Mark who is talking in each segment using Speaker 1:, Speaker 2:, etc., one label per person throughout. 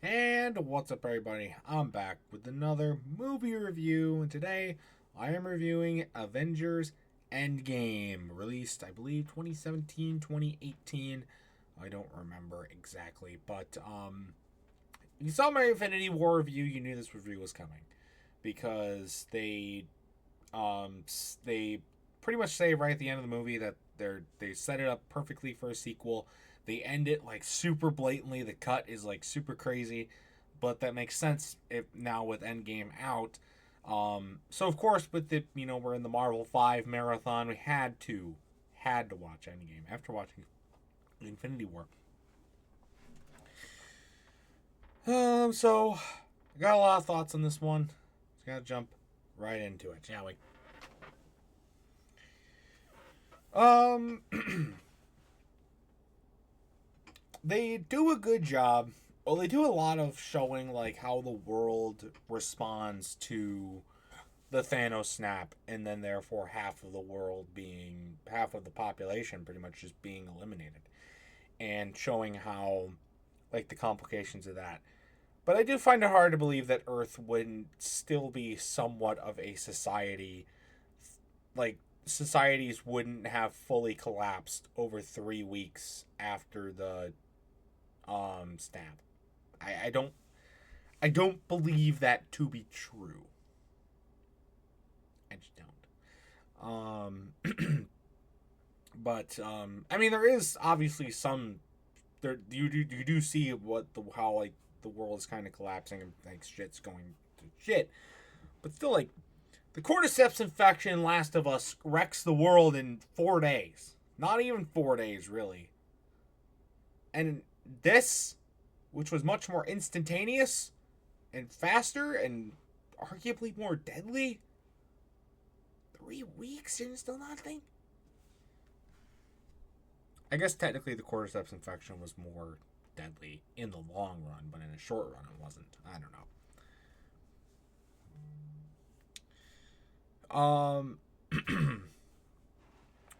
Speaker 1: And what's up, everybody? I'm back with another movie review, and today I am reviewing Avengers Endgame, released, I believe, 2017, 2018. I don't remember exactly, but you saw my Infinity War review, you knew this review was coming because they pretty much say right at the end of the movie that they set it up perfectly for a sequel. They end it like super blatantly. The cut is like super crazy, but that makes sense if now with Endgame out. So of course, with the we're in the Marvel 5 marathon, we had to watch Endgame after watching Infinity War. So I got a lot of thoughts on this one. Just gotta jump right into it, shall we? Um, they do a good job. Well, they do a lot of showing like how the world responds to the Thanos snap, and then therefore half of the population pretty much just being eliminated, and showing how like the complications of that. But I do find it hard to believe that Earth wouldn't still be somewhat of a society. Like societies wouldn't have fully collapsed over 3 weeks after the snap. I don't I don't believe that to be true. I just don't. But I mean, there is obviously some there. You do see what the how like the world is kind of collapsing and like shit's going to shit. But still, like the cordyceps infection in Last of Us wrecks the world in 4 days. Not even 4 days, really. And this, which was much more instantaneous and faster and arguably more deadly, 3 weeks and still nothing. I guess technically the cordyceps infection was more deadly in the long run, but in the short run it wasn't. I don't know.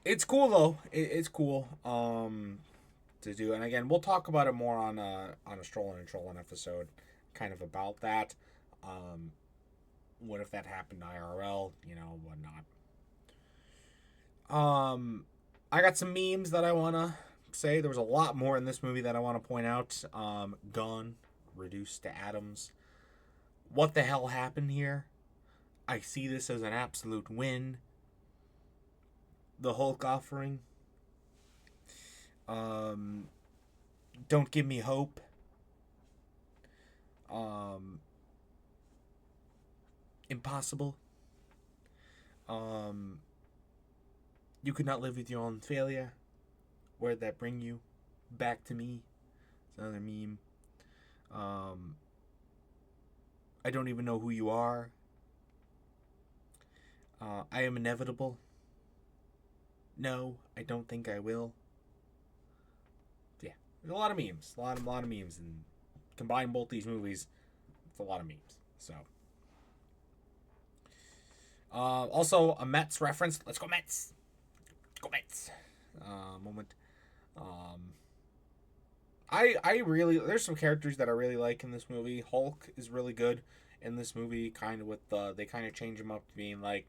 Speaker 1: It's cool though. It's cool to do, and again, we'll talk about it more on a Strollin' and Trollin' episode, kind of about that. Um, what if that happened IRL? Whatnot. I got some memes that I wanna say. There was a lot more in this movie that I want to point out. Gone, reduced to atoms. What the hell happened here? I see this as an absolute win. The Hulk offering. Um, don't give me hope. Um, impossible. Um, you could not live with your own failure. Where'd that bring you? Back to me. It's another meme. Um, I don't even know who you are. I am inevitable. No, I don't think I will. Yeah, there's a lot of memes. A lot of memes. And combine both these movies, it's a lot of memes. So, also a Mets reference. Let's go Mets. Let's go Mets. Moment. Um, I really there's some characters that I really like in this movie. Hulk is really good in this movie. Kind of with they kind of change him up to being like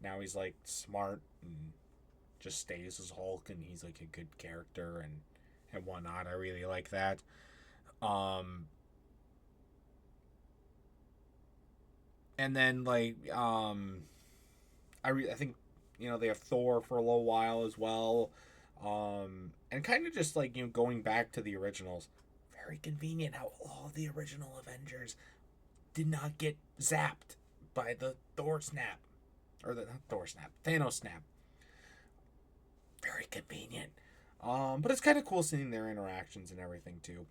Speaker 1: now he's like smart and just stays as Hulk, and he's like a good character and whatnot. I really like that. Um, and then I think they have Thor for a little while as well. And kind of just like going back to the originals. Very convenient how all the original Avengers did not get zapped by the Thor snap, or the not Thor snap, Thanos snap. Very convenient. But it's kind of cool seeing their interactions and everything too.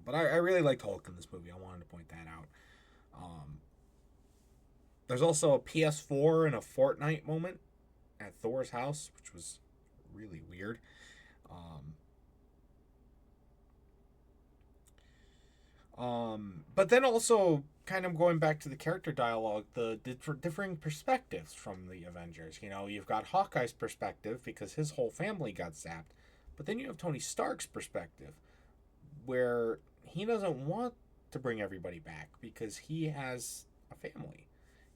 Speaker 1: But I really liked Hulk in this movie. I wanted to point that out. Um, there's also a PS4 and a Fortnite moment at Thor's house, which was really weird. Um, but then also kind of going back to the character dialogue, the differing perspectives from the Avengers. You've got Hawkeye's perspective because his whole family got zapped, but then you have Tony Stark's perspective, where he doesn't want to bring everybody back because he has a family.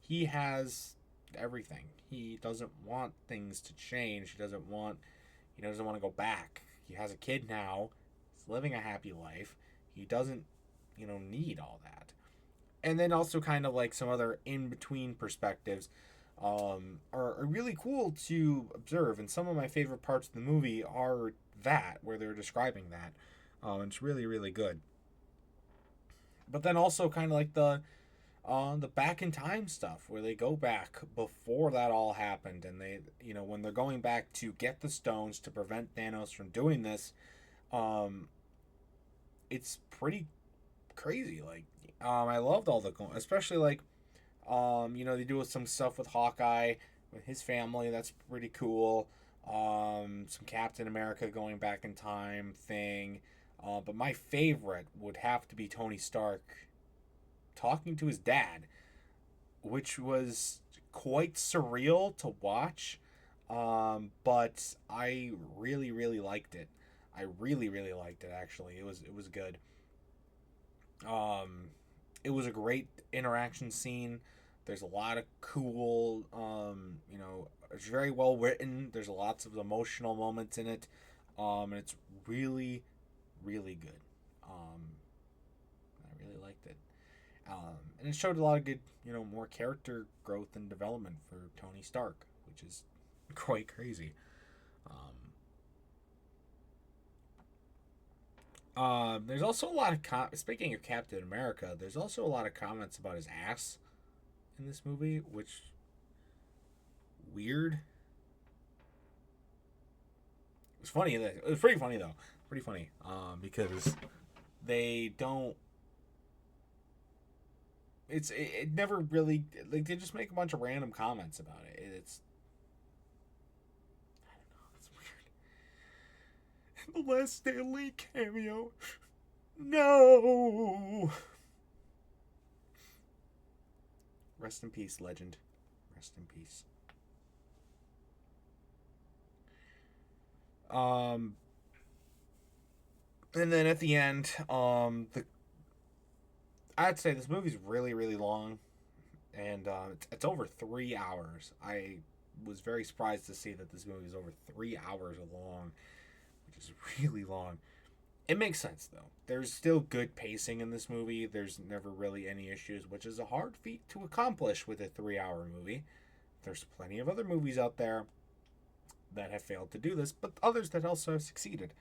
Speaker 1: He has everything. He doesn't want things to change. He doesn't want to go back. He has a kid now. He's living a happy life. He doesn't, need all that. And then also kind of like some other in between perspectives are really cool to observe. And some of my favorite parts of the movie are that, where they're describing that. It's really, really good. But then also kind of like the back in time stuff where they go back before that all happened, and they, when they're going back to get the stones to prevent Thanos from doing this, um, it's pretty crazy. Like, I loved all the, especially like, they do some stuff with Hawkeye, with his family. That's pretty cool. Some Captain America going back in time thing. But my favorite would have to be Tony Stark talking to his dad, which was quite surreal to watch. But I really, really liked it. I really, really liked it. Actually, it was good. Um, it was a great interaction scene. There's a lot of cool, it's very well written. There's lots of emotional moments in it. And it's really, really good. I really liked it. And it showed a lot of good, more character growth and development for Tony Stark, which is quite crazy. There's also a lot of speaking of Captain America. There's also a lot of comments about his ass in this movie, which weird. It's funny. It was pretty funny though. Pretty funny. Because they don't. It never really, like, they just make a bunch of random comments about it. It's, I don't know. It's weird. The last Stan Lee cameo. No. Rest in peace, legend. Rest in peace. Um, and then at the end, I'd say this movie's really, really long, and it's over 3 hours. I was very surprised to see that this movie is over 3 hours long, which is really long. It makes sense though. There's still good pacing in this movie. There's never really any issues, which is a hard feat to accomplish with a 3 hour movie. There's plenty of other movies out there that have failed to do this, but others that also have succeeded.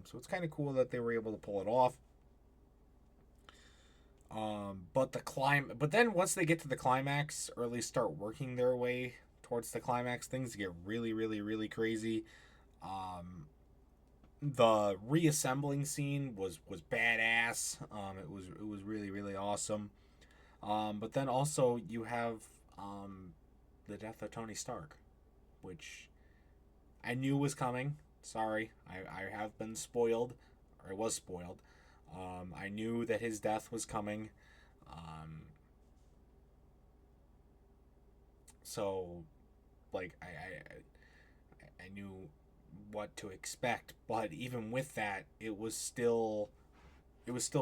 Speaker 1: So it's kind of cool that they were able to pull it off. But then once they get to the climax, or at least start working their way towards the climax, things get really, really, really crazy. The reassembling scene was badass. It was really, really awesome. But then also you have the death of Tony Stark, which I knew was coming. Sorry, I have been spoiled, or I was spoiled. I knew that his death was coming. So, like, I knew what to expect, but even with that, it was still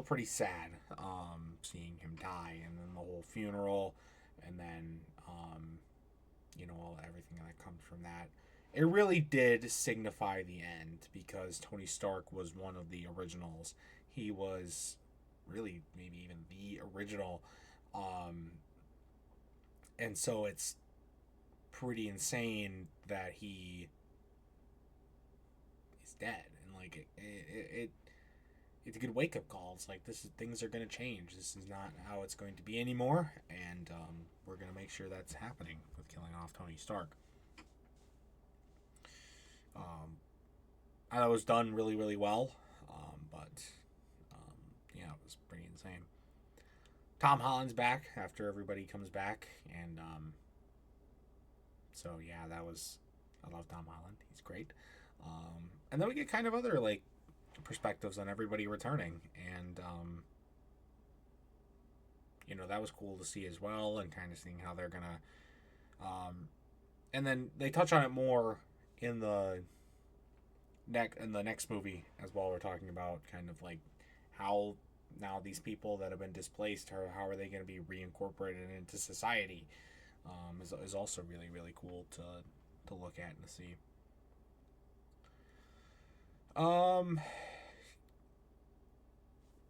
Speaker 1: pretty sad. Seeing him die, and then the whole funeral, and then all everything that comes from that. It really did signify the end because Tony Stark was one of the originals. He was really maybe even the original. And so it's pretty insane that he is dead. And like it's a good wake up call. It's like things are going to change. This is not how it's going to be anymore, and we're going to make sure that's happening with killing off Tony Stark. I thought it was done really, really well, but yeah, it was pretty insane. Tom Holland's back after everybody comes back, and so yeah, I love Tom Holland. He's great. And then we get kind of other like perspectives on everybody returning, and that was cool to see as well, and kind of seeing how they're gonna and then they touch on it more in the next movie as well. We're talking about kind of like how now these people that have been displaced, how are they going to be reincorporated into society? Is also really, really cool to look at and to see.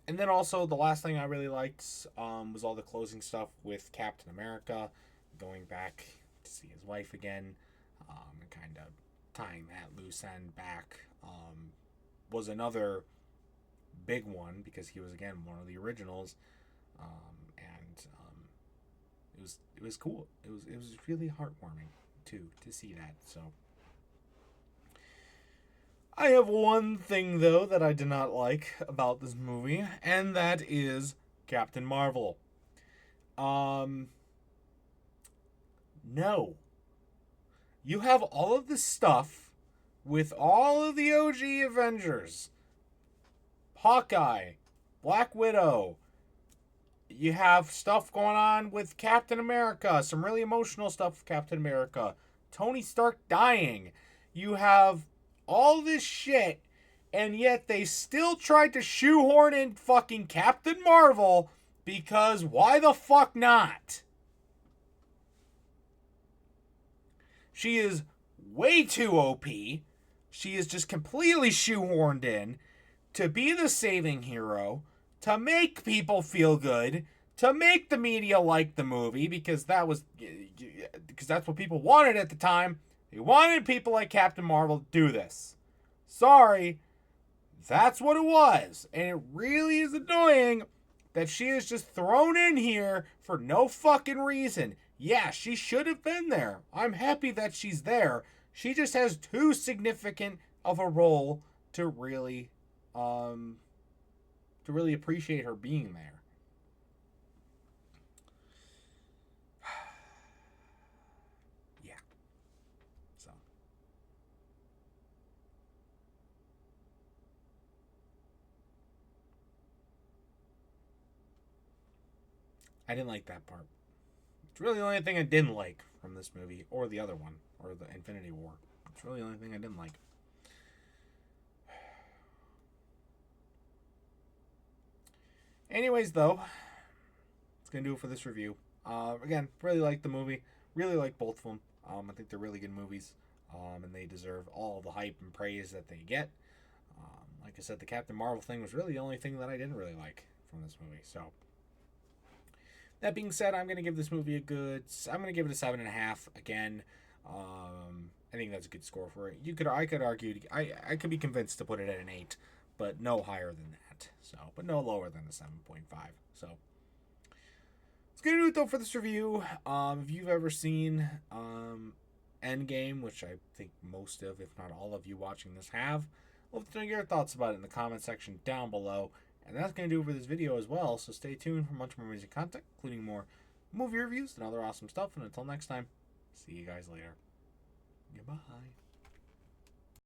Speaker 1: And then also the last thing I really liked was all the closing stuff with Captain America going back to see his wife again, and kind of tying that loose end back. Was another big one because he was again one of the originals, and it was cool. It was really heartwarming too to see that. So I have one thing though that I did not like about this movie, and that is Captain Marvel. No. You have all of this stuff with all of the OG Avengers. Hawkeye, Black Widow. You have stuff going on with Captain America, some really emotional stuff with Captain America. Tony Stark dying. You have all this shit, and yet they still tried to shoehorn in fucking Captain Marvel because why the fuck not? She is way too OP. She is just completely shoehorned in to be the saving hero, to make people feel good, to make the media like the movie because that's what people wanted at the time. They wanted people like Captain Marvel to do this. Sorry, that's what it was. And it really is annoying that she is just thrown in here for no fucking reason. Yeah, she should have been there. I'm happy that she's there. She just has too significant of a role to really appreciate her being there. Yeah. So I didn't like that part. It's really the only thing I didn't like from this movie, or the other one, or the Infinity War. It's really the only thing I didn't like. Anyways, though, it's going to do it for this review. Again, really like the movie. Really like both of them. I think they're really good movies. And they deserve all the hype and praise that they get. Like I said, the Captain Marvel thing was really the only thing that I didn't really like from this movie. So, that being said, I'm going to give this movie I'm going to give it a 7.5 again. I think that's a good score for it. I could argue, I could be convinced to put it at an 8, but no higher than that. So, but no lower than a 7.5. So, it's going to do it though for this review. If you've ever seen Endgame, which I think most of, if not all of you watching this have, love to know your thoughts about it in the comment section down below. And that's going to do it for this video as well, so stay tuned for much more music content, including more movie reviews and other awesome stuff. And until next time, see you guys later. Goodbye.